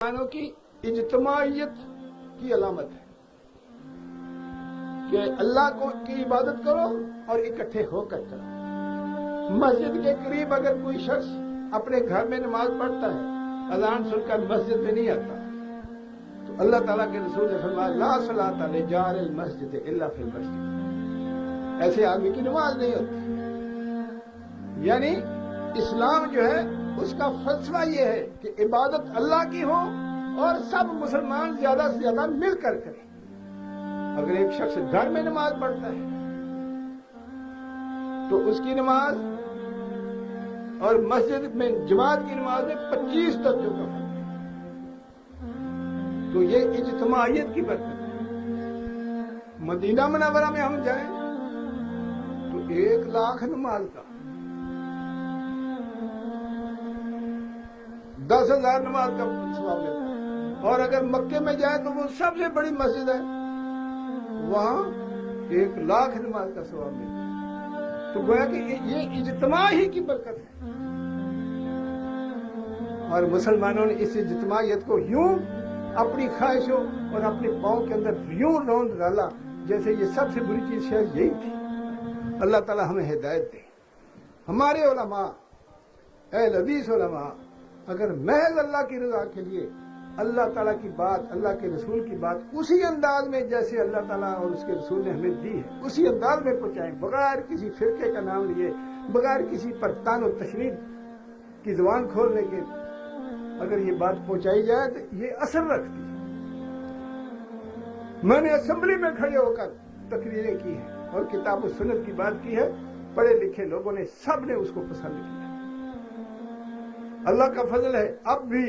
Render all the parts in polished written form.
مسلمانوں کی اجتماعیت کی علامت ہے کہ اللہ کی عبادت کرو اور اکٹھے ہو کر کرو۔ مسجد کے قریب اگر کوئی شخص اپنے گھر میں نماز پڑھتا ہے، اذان سن کر مسجد میں نہیں آتا، تو اللہ تعالیٰ کے رسول نے فرمایا لا صلاۃ لجار المسجد الا فی المسجد، ایسے آدمی کی نماز نہیں ہوتی۔ یعنی اسلام جو ہے اس کا فلسفہ یہ ہے کہ عبادت اللہ کی ہو اور سب مسلمان زیادہ سے زیادہ مل کر کریں۔ اگر ایک شخص گھر میں نماز پڑھتا ہے تو اس کی نماز اور مسجد میں جماعت کی نماز میں 25 درجوں کا فرق ہے۔ تو یہ اجتماعیت کی برکت ہے۔ مدینہ منورہ میں ہم جائیں تو 1,00,000 نماز کا 10,000 نماز کا ثواب ملتا ہے، اور اگر مکے میں جائیں تو وہ سب سے بڑی مسجد ہے، وہاں 1,00,000 نماز کا ثواب ملتا ہے۔ تو گویا کہ یہ اجتماع ہی کی برکت ہے، اور مسلمانوں نے اس اجتماعیت کو یوں اپنی خواہشوں اور اپنے پاؤں کے اندر یوں روند ڈالا جیسے یہ سب سے بری چیز شاید یہی تھی۔ اللہ تعالی ہمیں ہدایت دے۔ ہمارے علماء، اہل حدیث علماء، اگر محض اللہ کی رضا کے لیے اللہ تعالیٰ کی بات، اللہ کے رسول کی بات اسی انداز میں جیسے اللہ تعالیٰ اور اس کے رسول نے ہمیں دی ہے اسی انداز میں پہنچائیں، بغیر کسی فرقے کا نام لیے، بغیر کسی پر تان و تشنیع کی زبان کھولنے کے، اگر یہ بات پہنچائی جائے تو یہ اثر رکھتی ہے۔ میں نے اسمبلی میں کھڑے ہو کر تقریریں کی ہیں اور کتاب و سنت کی بات کی ہے، پڑھے لکھے لوگوں نے سب نے اس کو پسند کیا۔ اللہ کا فضل ہے، اب بھی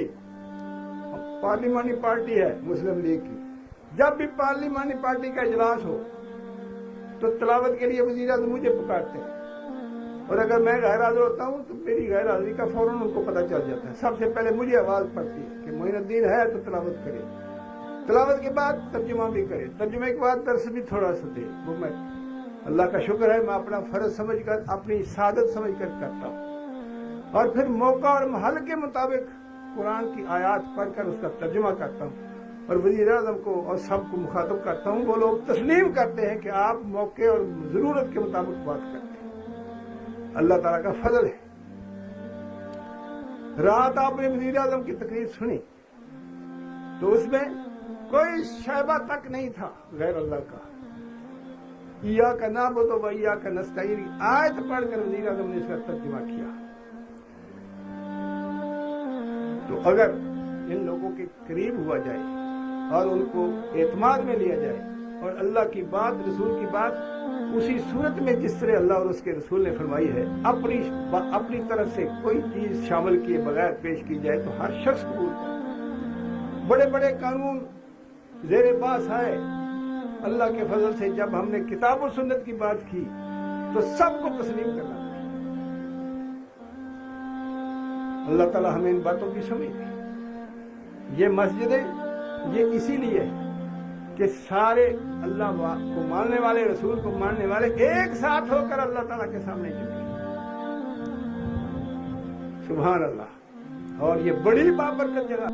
پارلیمانی پارٹی ہے مسلم لیگ کی، جب بھی پارلیمانی پارٹی کا اجلاس ہو تو تلاوت کے لیے وزیر اعظم مجھے پکارتے ہیں، اور اگر میں غیر حاضر ہوتا ہوں تو میری غیر حاضری کا فوراً ان کو پتہ چل جاتا ہے۔ سب سے پہلے مجھے آواز پڑتی ہے کہ معین الدین ہے تو تلاوت کرے، تلاوت کے بعد ترجمہ بھی کرے، ترجمے کے بعد درس بھی تھوڑا سا دے۔ وہ میں اللہ کا شکر ہے میں اپنا فرض سمجھ کر، اپنی سعادت سمجھ کر کرتا ہوں، اور پھر موقع اور محل کے مطابق قرآن کی آیات پڑھ کر اس کا ترجمہ کرتا ہوں، اور وزیر اعظم کو اور سب کو مخاطب کرتا ہوں۔ وہ لوگ تسلیم کرتے ہیں کہ آپ موقع اور ضرورت کے مطابق بات کرتے ہیں۔ اللہ تعالیٰ کا فضل ہے۔ رات آپ نے وزیر اعظم کی تقریر سنی تو اس میں کوئی شائبہ تک نہیں تھا غیر اللہ کا۔ ایاک نعبد و ایاک نستعین آیت پڑھ کر وزیر اعظم نے اس کا ترجمہ کیا۔ تو اگر ان لوگوں کے قریب ہوا جائے اور ان کو اعتماد میں لیا جائے اور اللہ کی بات، رسول کی بات اسی صورت میں جس طرح اللہ اور اس کے رسول نے فرمائی ہے اپنی طرف سے کوئی چیز شامل کیے بغیر پیش کی جائے تو ہر شخص قبول کرے۔ بڑے بڑے قانون زیر باس آئے، اللہ کے فضل سے جب ہم نے کتاب و سنت کی بات کی تو سب کو تسلیم کرنا۔ اللہ تعالیٰ ہمیں ان باتوں کی سمجھ دے۔ یہ مسجدیں یہ اسی لیے ہے کہ سارے اللہ کو ماننے والے، رسول کو ماننے والے ایک ساتھ ہو کر اللہ تعالیٰ کے سامنے جھکیں۔ سبحان اللہ۔ اور یہ بڑی بابرکت جگہ